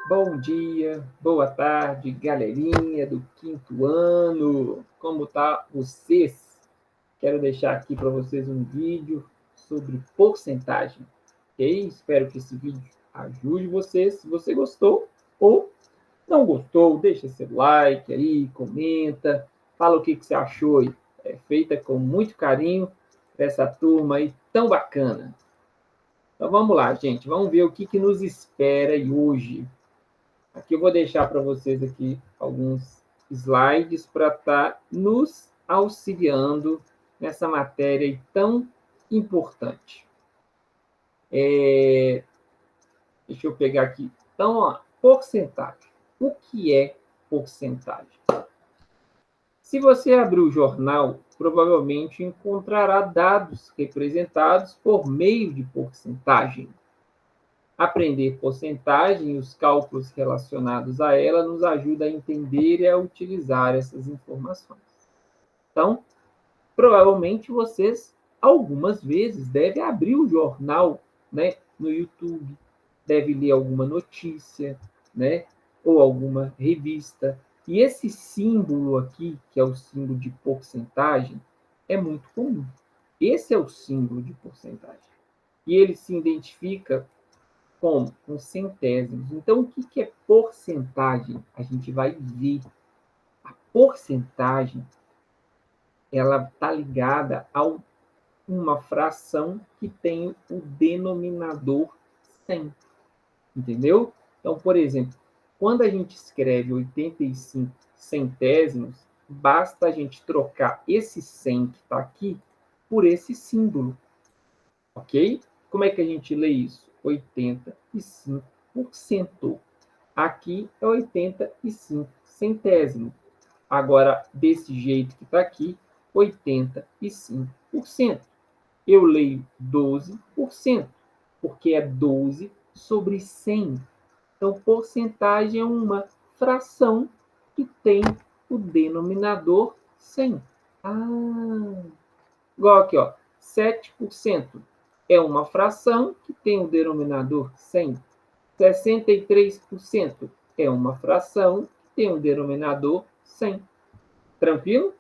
Bom dia, boa tarde, galerinha do quinto ano. Como tá vocês? Quero deixar aqui para vocês um vídeo sobre porcentagem, ok? Espero que esse vídeo ajude vocês. Se você gostou ou não gostou, deixa seu like aí, comenta, fala o que você achou aí. É feita com muito carinho para essa turma aí tão bacana. Então vamos lá, gente. Vamos ver o que nos espera aí hoje. Aqui eu vou deixar para vocês aqui alguns slides para estar nos auxiliando nessa matéria tão importante. Deixa eu pegar aqui. Então, ó, porcentagem. O que é porcentagem? Se você abrir o jornal, provavelmente encontrará dados representados por meio de porcentagem. Aprender porcentagem e os cálculos relacionados a ela nos ajuda a entender e a utilizar essas informações. Então, provavelmente vocês, algumas vezes, devem abrir o jornal, né, no YouTube, deve ler alguma notícia, né, ou alguma revista. E esse símbolo aqui, que é o símbolo de porcentagem, é muito comum. Esse é o símbolo de porcentagem. E ele se identifica como? Com centésimos. Então, o que é porcentagem? A gente vai ver. A porcentagem, ela está ligada a uma fração que tem o denominador 100. Entendeu? Então, por exemplo, quando a gente escreve 85 centésimos, basta a gente trocar esse 100 que está aqui por esse símbolo. Ok? Como é que a gente lê isso? 85%. Aqui é 85 centésimos. Agora, desse jeito que está aqui, 85%. Eu leio 12%, porque é 12 sobre 100. Então, porcentagem é uma fração que tem o denominador 100. Igual aqui, ó, 7% é uma fração que tem o denominador 100. 63% é uma fração que tem o denominador 100. Tranquilo?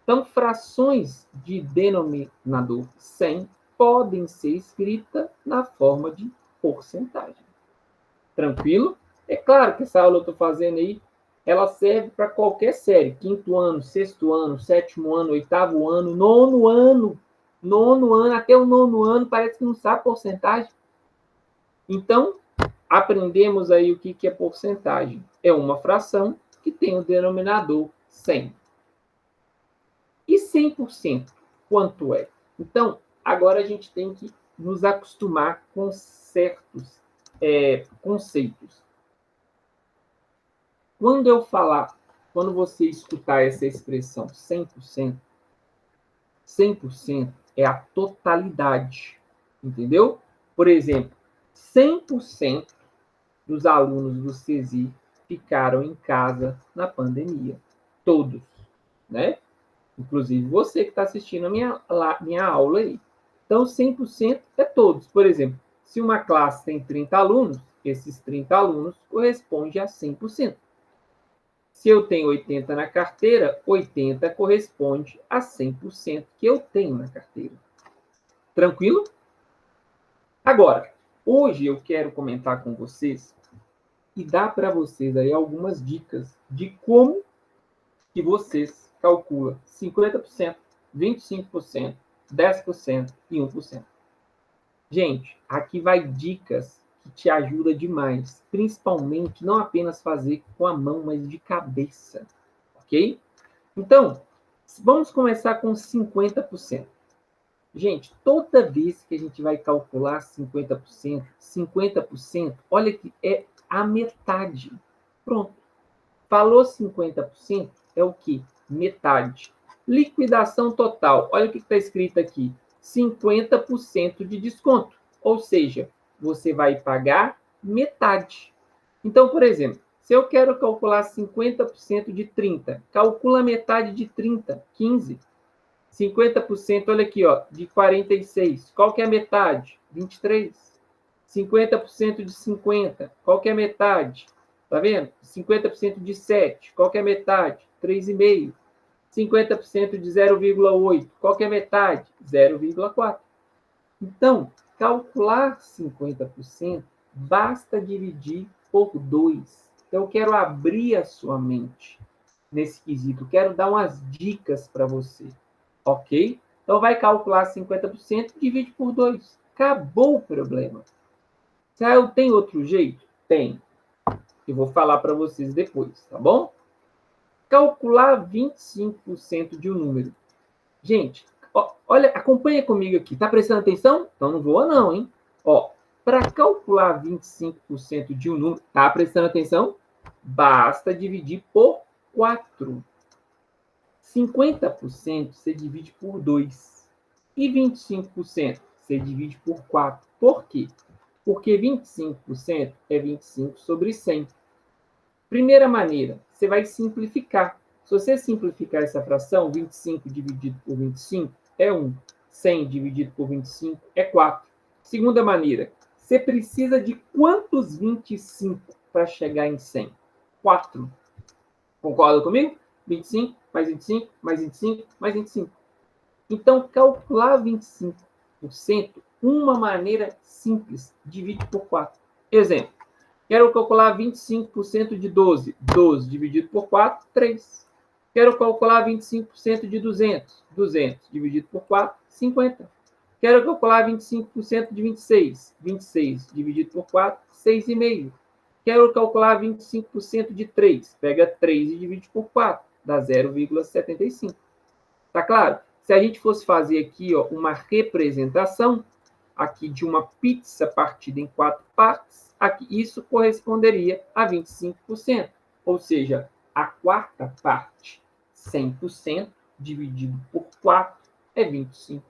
Então, frações de denominador 100 podem ser escritas na forma de porcentagem. Tranquilo? É claro que essa aula eu estou fazendo aí, ela serve para qualquer série. Quinto ano, sexto ano, sétimo ano, oitavo ano, nono ano. Nono ano, até o nono ano, parece que não sabe porcentagem. Então, aprendemos aí o que é porcentagem. É uma fração que tem o denominador 100. E 100%, quanto é? Então, agora a gente tem que nos acostumar com certos conceitos. Quando você escutar essa expressão 100%, 100% é a totalidade, entendeu? Por exemplo, 100% dos alunos do CESI ficaram em casa na pandemia. Todos, né? Inclusive você que está assistindo a minha aula aí. Então, 100% é todos. Por exemplo, se uma classe tem 30 alunos, esses 30 alunos correspondem a 100%. Se eu tenho 80 na carteira, 80 corresponde a 100% que eu tenho na carteira. Tranquilo? Agora, hoje eu quero comentar com vocês e dar para vocês aí algumas dicas de como que vocês calculam 50%, 25%, 10% e 1%. Gente, aqui vai dicas que te ajudam demais, principalmente não apenas fazer com a mão, mas de cabeça, ok? Então, vamos começar com 50%. Gente, toda vez que a gente vai calcular 50%, 50%, olha que é a metade. Pronto. Falou 50%, é o que? Metade. Liquidação total. Olha o que está escrito aqui. 50% de desconto. Ou seja, você vai pagar metade. Então, por exemplo, se eu quero calcular 50% de 30, calcula metade de 30, 15. 50%, olha aqui, ó, de 46. Qual que é a metade? 23. 50% de 50. Qual que é a metade? Tá vendo? 50% de 7, qual que é a metade? 3,5. 50% de 0,8, qual que é a metade? 0,4. Então, calcular 50%, basta dividir por 2. Então, eu quero abrir a sua mente nesse quesito. Quero dar umas dicas para você. Ok? Então, vai calcular 50%, divide por 2. Acabou o problema. Israel, tem outro jeito? Tem. Eu vou falar para vocês depois, tá bom? Calcular 25% de um número. Gente, olha, acompanha comigo aqui. Tá prestando atenção? Então não voa não, hein? Ó, para calcular 25% de um número, tá prestando atenção? Basta dividir por 4. 50% você divide por 2. E 25% você divide por 4. Por quê? Porque 25% é 25 sobre 100. Primeira maneira, você vai simplificar. Se você simplificar essa fração, 25 dividido por 25 é 1. 100 dividido por 25 é 4. Segunda maneira, você precisa de quantos 25 para chegar em 100? 4. Concorda comigo? 25, mais 25, mais 25, mais 25. Então, calcular 25%, uma maneira simples, divide por 4. Exemplo. Quero calcular 25% de 12. 12 dividido por 4, 3. Quero calcular 25% de 200. 200 dividido por 4, 50. Quero calcular 25% de 26. 26 dividido por 4, 6,5. Quero calcular 25% de 3. Pega 3 e divide por 4. Dá 0,75. Tá claro? Se a gente fosse fazer aqui uma representação aqui de uma pizza partida em 4 partes, aqui, isso corresponderia a 25%. Ou seja, a quarta parte, 100%, dividido por 4, é 25%.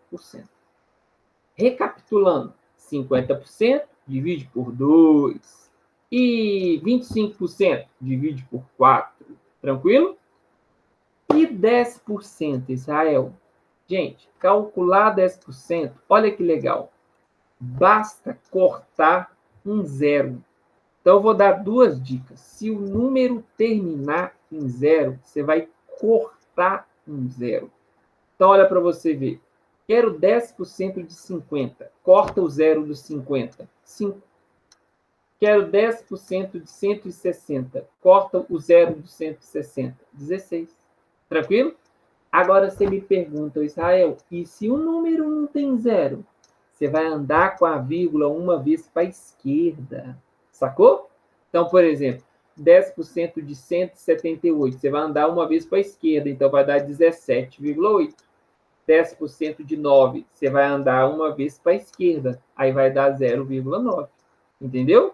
Recapitulando, 50% divide por 2 e 25% divide por 4. Tranquilo? E 10%, Israel? Gente, calcular 10%, olha que legal. Basta cortar um zero. Então, eu vou dar duas dicas. Se o número terminar em zero, você vai cortar um zero. Então, olha para você ver. Quero 10% de 50. Corta o zero dos 50. 5. Quero 10% de 160. Corta o zero dos 160. 16. Tranquilo? Agora você me pergunta, Israel, e se o número não tem zero? Você vai andar com a vírgula uma vez para a esquerda. Sacou? Então, por exemplo, 10% de 178. Você vai andar uma vez para a esquerda, então vai dar 17,8. 10% de 9. Você vai andar uma vez para a esquerda, aí vai dar 0,9. Entendeu?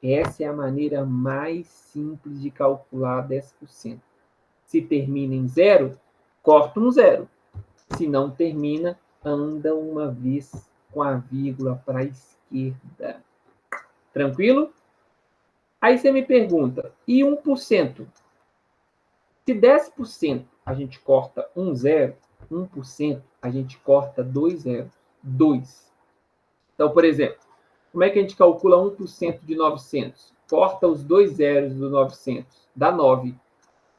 Essa é a maneira mais simples de calcular 10%. Se termina em zero, corta um zero. Se não termina, anda uma vez com a vírgula para a esquerda. Tranquilo? Aí você me pergunta, e 1%? Se 10% a gente corta um zero, 1% a gente corta 2 zeros. 2. Então, por exemplo, como é que a gente calcula 1% de 900? Corta os 2 zeros do 900, dá 9.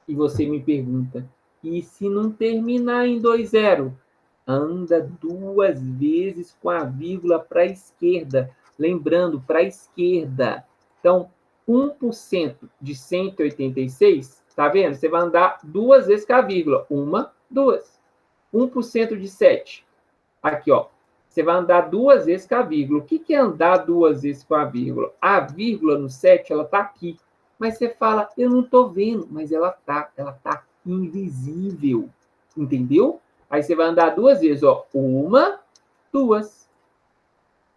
E você me pergunta, e se não terminar em 2 zeros? Anda duas vezes com a vírgula para a esquerda. Lembrando, para a esquerda. Então, 1% de 186, tá vendo? Você vai andar duas vezes com a vírgula. 1, 2. 1% de 7. Aqui, ó. Você vai andar duas vezes com a vírgula. O que é andar duas vezes com a vírgula? A vírgula no 7, ela está aqui. Mas você fala, eu não estou vendo. Mas ela tá invisível. Entendeu? Aí você vai andar duas vezes, ó. 1, 2.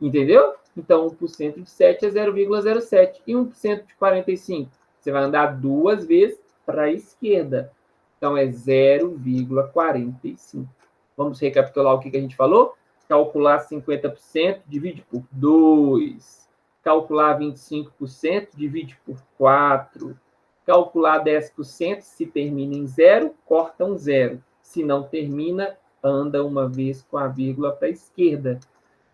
Entendeu? Então, 1% de 7 é 0,07. E 1% de 45? Você vai andar duas vezes para a esquerda. Então, é 0,45. Vamos recapitular o que a gente falou? Calcular 50%, divide por 2. Calcular 25%, divide por 4. Calcular 10%, se termina em 0, corta um 0. Se não termina, anda uma vez com a vírgula para a esquerda.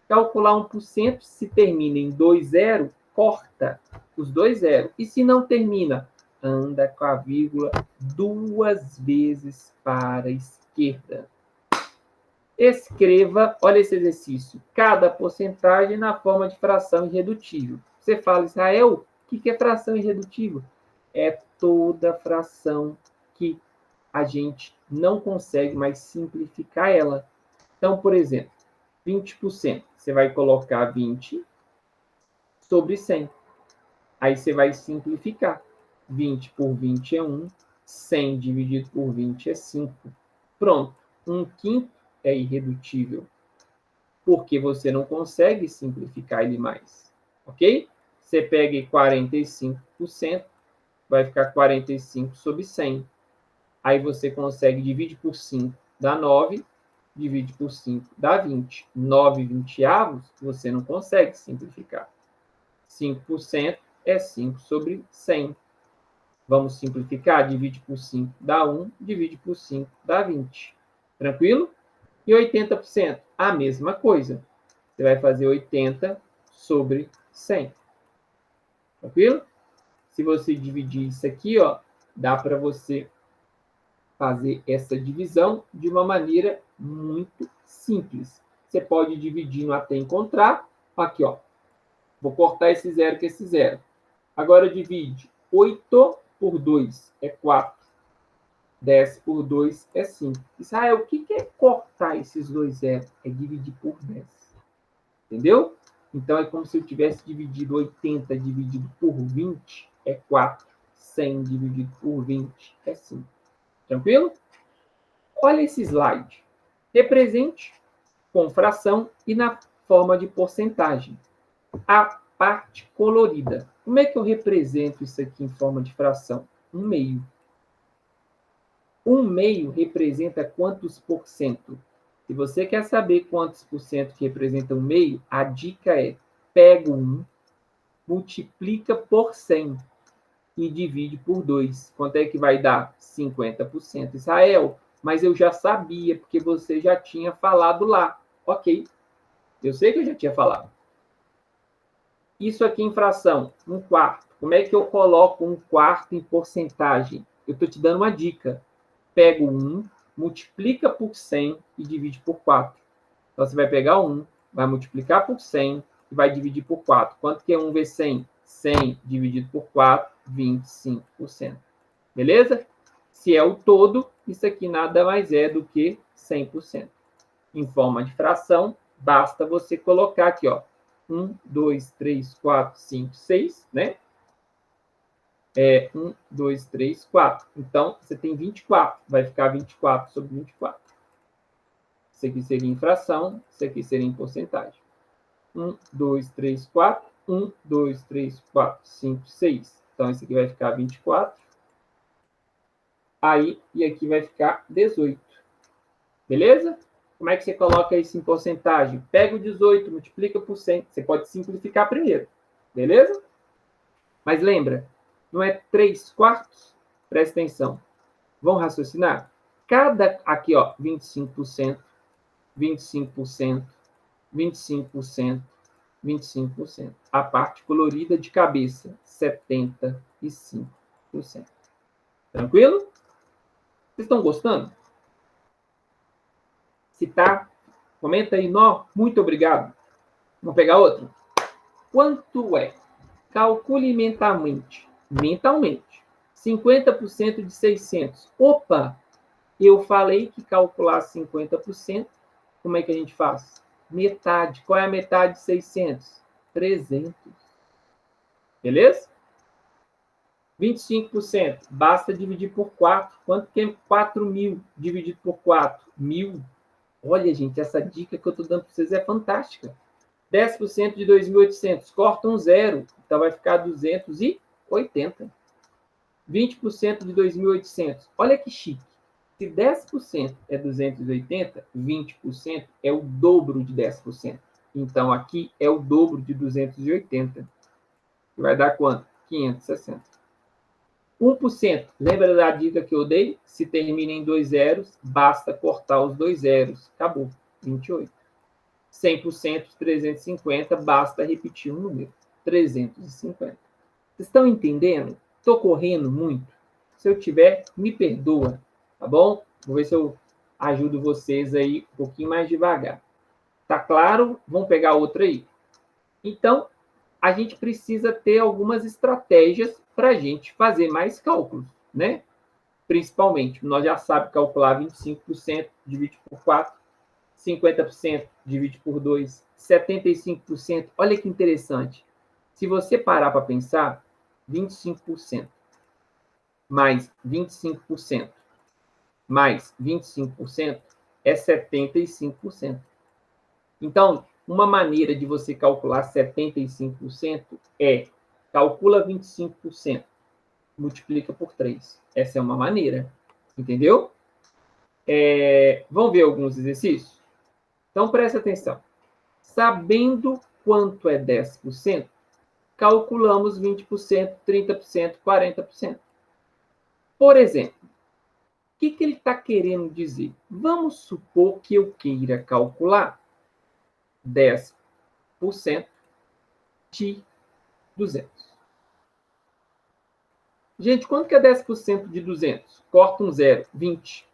Calcular 1%, se termina em 2, 0, corta. os dois zeros. E se não termina, anda com a vírgula 2 vezes para a esquerda. Escreva, olha esse exercício, cada porcentagem na forma de fração irredutível. Você fala, Israel, o que é fração irredutível? É toda fração que a gente não consegue mais simplificar ela. Então, por exemplo, 20%. Você vai colocar 20 sobre 100. Aí você vai simplificar. 20 por 20 é 1. 100 dividido por 20 é 5. Pronto. 1/5 é irredutível. Porque você não consegue simplificar ele mais. Ok? Você pega 45%, vai ficar 45 sobre 100. Aí você consegue dividir por 5, dá 9. Divide por 5, dá 20. 9 vinteavos, você não consegue simplificar. 5% é 5 sobre 100. Vamos simplificar? Divide por 5, dá 1. Divide por 5, dá 20. Tranquilo? E 80%? A mesma coisa. Você vai fazer 80 sobre 100. Tranquilo? Se você dividir isso aqui, ó, dá para você fazer essa divisão de uma maneira muito simples. Você pode dividir no até encontrar. Aqui, ó. Vou cortar esse zero com esse zero. Agora divide 8 por 2 é 4. 10 por 2 é 5. Israel, o que é cortar esses dois zeros? É dividir por 10. Entendeu? Então, é como se eu tivesse dividido 80 dividido por 20 é 4. 100 dividido por 20 é 5. Tranquilo? Olha esse slide. Represente com fração e na forma de porcentagem. A parte colorida. Como é que eu represento isso aqui em forma de fração? 1/2. 1/2 representa quantos por cento? Se você quer saber quantos por cento que representa 1/2, a dica é: pega 1, multiplica por 100 e divide por 2. Quanto é que vai dar? 50%. Israel, mas eu já sabia, porque você já tinha falado lá. Ok, eu sei que eu já tinha falado. Isso aqui em fração, 1/4. Como é que eu coloco 1/4 em porcentagem? Eu estou te dando uma dica. Pega 1, multiplica por 100 e divide por 4. Então, você vai pegar 1, vai multiplicar por 100 e vai dividir por 4. Quanto que é 1 vezes 100? 100 dividido por 4, 25%. Beleza? Se é o todo, isso aqui nada mais é do que 100%. Em forma de fração, basta você colocar aqui, ó, 1, 2, 3, 4, 5, 6, né? 1, 2, 3, 4. Então, você tem 24. Vai ficar 24 sobre 24. Isso aqui seria em fração, isso aqui seria em porcentagem. 1, 2, 3, 4. 1, 2, 3, 4, 5, 6. Então, isso aqui vai ficar 24. Aí, e aqui vai ficar 18. Beleza? Como é que você coloca isso em porcentagem? Pega o 18, multiplica por 100. Você pode simplificar primeiro. Beleza? Mas lembra, não é 3/4? Presta atenção. Vamos raciocinar? Cada, aqui, ó, 25%, 25%, 25%, 25%. A parte colorida de cabeça, 75%. Tranquilo? Vocês estão gostando? Se tá, comenta aí, nó, muito obrigado. Vamos pegar outro? Quanto é? Calcule mentalmente. Mentalmente. 50% de 600. Opa! Eu falei que calcular 50%, como é que a gente faz? Metade. Qual é a metade de 600? 300. Beleza? 25%. Basta dividir por 4. Quanto que é 4.000 dividido por 4? 1.000. Olha, gente, essa dica que eu estou dando para vocês é fantástica. 10% de 2.800. Corta um zero. Então, vai ficar 280. 20% de 2.800. Olha que chique. Se 10% é 280, 20% é o dobro de 10%. Então, aqui é o dobro de 280. Que vai dar quanto? 560. 1%. Lembra da dica que eu dei? Se termina em 2 zeros, basta cortar os 2 zeros. Acabou. 28. 100% de 350, basta repetir um número. 350. Vocês estão entendendo? Estou correndo muito? Se eu tiver, me perdoa, tá bom? Vou ver se eu ajudo vocês aí um pouquinho mais devagar. Tá claro? Vamos pegar outra aí. Então, a gente precisa ter algumas estratégias para a gente fazer mais cálculos, né? Principalmente, nós já sabemos calcular 25%, divide por 4, 50%, divide por 2, 75%. Olha que interessante. Se você parar para pensar, 25% mais 25% mais 25% é 75%. Então, uma maneira de você calcular 75% é calcula 25%, multiplica por 3. Essa é uma maneira, entendeu? Vamos ver alguns exercícios? Então, preste atenção. Sabendo quanto é 10%, calculamos 20%, 30%, 40%. Por exemplo, o que ele está querendo dizer? Vamos supor que eu queira calcular 10% de 200. Gente, quanto que é 10% de 200? Corta um zero, 20.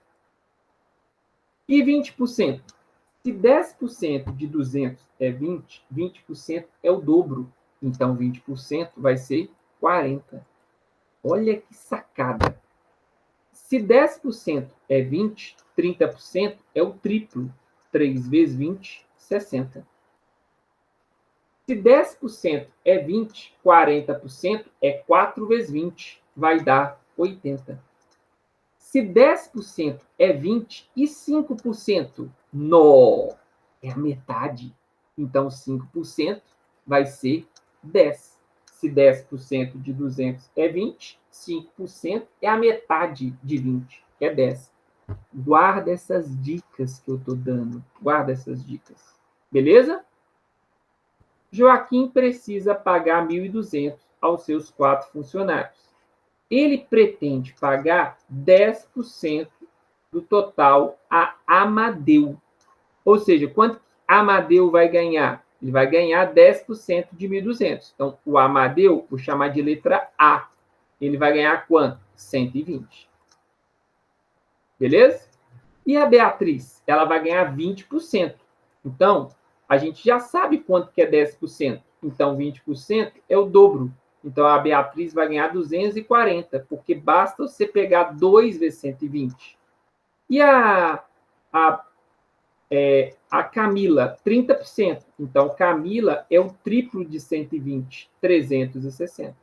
E 20%? Se 10% de 200 é 20, 20% é o dobro. Então, 20% vai ser 40. Olha que sacada. Se 10% é 20, 30% é o triplo. 3 vezes 20, 60. Se 10% é 20, 40% é 4 vezes 20, vai dar 80. Se 10% é 20 e 5%, nó, é a metade. Então, 5% vai ser 10. Se 10% de 200 é 20, 5% é a metade de 20, que é 10. Guarda essas dicas que eu estou dando. Guarda essas dicas. Beleza? Joaquim precisa pagar 1.200 aos seus 4 funcionários. Ele pretende pagar 10% do total a Amadeu. Ou seja, quanto Amadeu vai ganhar? Ele vai ganhar 10% de 1.200. Então, o Amadeu, vou chamar de letra A. Ele vai ganhar quanto? 120. Beleza? E a Beatriz? Ela vai ganhar 20%. Então, a gente já sabe quanto que é 10%. Então, 20% é o dobro. Então, a Beatriz vai ganhar 240, porque basta você pegar 2 vezes 120. E a Camila, 30%. Então, Camila é o triplo de 120, 360.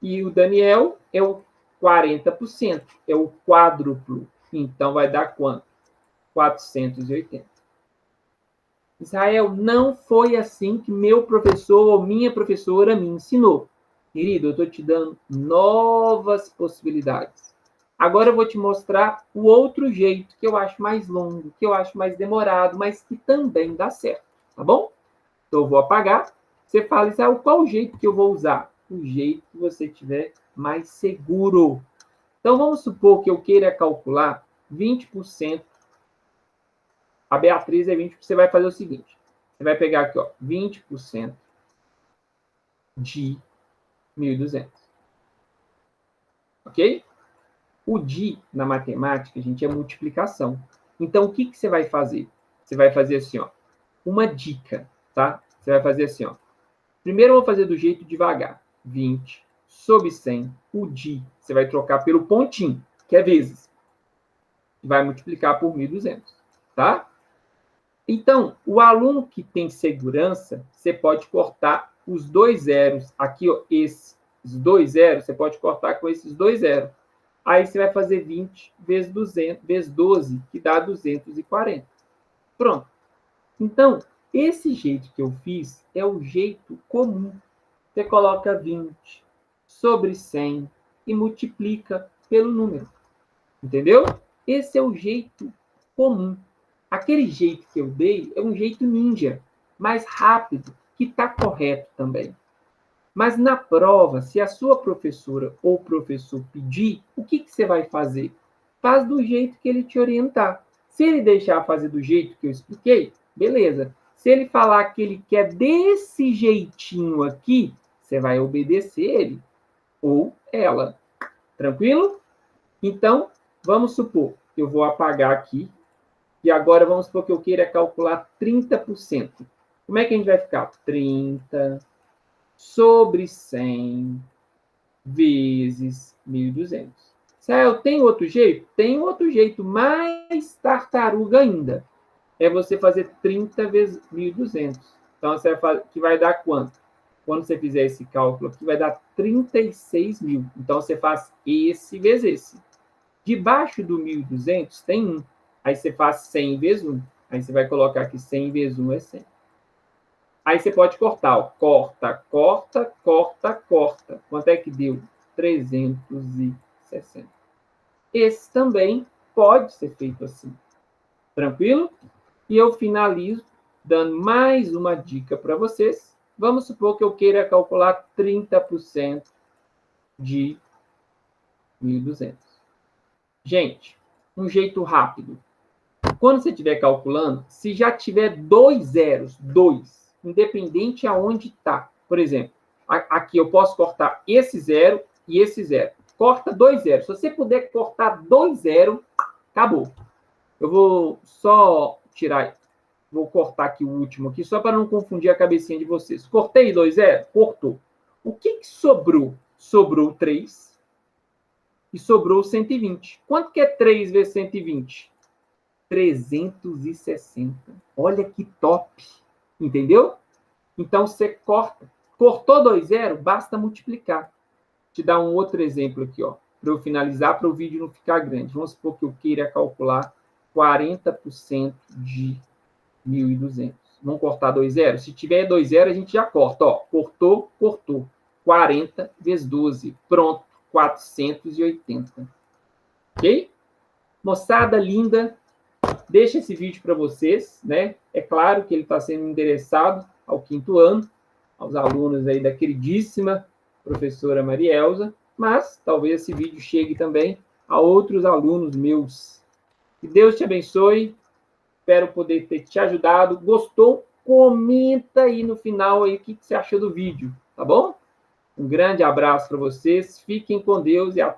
E o Daniel é o 40%, é o quádruplo. Então, vai dar quanto? 480. Israel, não foi assim que meu professor ou minha professora me ensinou. Querido, eu estou te dando novas possibilidades. Agora eu vou te mostrar o outro jeito, que eu acho mais longo, que eu acho mais demorado, mas que também dá certo, tá bom? Então eu vou apagar. Você fala, Israel, qual o jeito que eu vou usar? O jeito que você tiver mais seguro. Então vamos supor que eu queira calcular 20%. A Beatriz é 20%. Você vai fazer o seguinte. Você vai pegar aqui, ó, 20% de 1.200. Ok? O de, na matemática, gente, é multiplicação. Então, o que você vai fazer? Você vai fazer assim, ó. Uma dica, tá? Você vai fazer assim, ó. Primeiro eu vou fazer do jeito devagar. 20 sobre 100. O de, você vai trocar pelo pontinho, que é vezes. Vai multiplicar por 1.200, tá? Então, o aluno que tem segurança, você pode cortar os 2 zeros. Aqui, ó, esses 2 zeros, você pode cortar com esses 2 zeros. Aí você vai fazer 20 vezes 200, vezes 12, que dá 240. Pronto. Então, esse jeito que eu fiz é o jeito comum. Você coloca 20 sobre 100 e multiplica pelo número. Entendeu? Esse é o jeito comum. Aquele jeito que eu dei é um jeito ninja, mais rápido, que está correto também. Mas na prova, se a sua professora ou professor pedir, o que você vai fazer? Faz do jeito que ele te orientar. Se ele deixar fazer do jeito que eu expliquei, beleza. Se ele falar que ele quer desse jeitinho aqui, você vai obedecer ele ou ela. Tranquilo? Então, vamos supor que eu vou apagar aqui, e agora vamos supor que eu queira calcular 30%. Como é que a gente vai ficar? 30 sobre 100 vezes 1.200. Céu, tem outro jeito? Tem outro jeito, mais tartaruga ainda. É você fazer 30 vezes 1.200. Então, você vai fazer, que vai dar quanto? Quando você fizer esse cálculo aqui, vai dar 36 mil. Então, você faz esse vezes esse. Debaixo do 1.200 tem 1. Aí você faz 100 vezes 1. Aí você vai colocar aqui 100 vezes 1 é 100. Aí você pode cortar. Ó. Corta, corta, corta, corta. Quanto é que deu? 360. Esse também pode ser feito assim. Tranquilo? E eu finalizo dando mais uma dica para vocês. Vamos supor que eu queira calcular 30% de 1.200. Gente, um jeito rápido. Quando você estiver calculando, se já tiver 2 zeros, 2, independente aonde está. Por exemplo, aqui eu posso cortar esse 0 e esse 0. Corta 2 zeros. Se você puder cortar 2 zeros, acabou. Eu vou só tirar, vou cortar aqui o último aqui, só para não confundir a cabecinha de vocês. Cortei 2 zeros? Cortou. O que sobrou? Sobrou 3 e sobrou 120. Quanto que é 3 vezes 120? 360. Olha que top. Entendeu? Então, você corta. Cortou 2 zeros? Basta multiplicar. Vou te dar um outro exemplo aqui, ó, para eu finalizar, para o vídeo não ficar grande. Vamos supor que eu queira calcular 40% de 1.200. Vamos cortar 2 zeros? Se tiver 2 zeros, a gente já corta. Ó, cortou, cortou. 40 vezes 12. Pronto. 480. Ok? Moçada linda, deixa esse vídeo para vocês, né? É claro que ele está sendo endereçado ao 5º ano, aos alunos aí da queridíssima professora Marielza, mas talvez esse vídeo chegue também a outros alunos meus. Que Deus te abençoe. Espero poder ter te ajudado. Gostou? Comenta aí no final aí o que você achou do vídeo, tá bom? Um grande abraço para vocês. Fiquem com Deus e até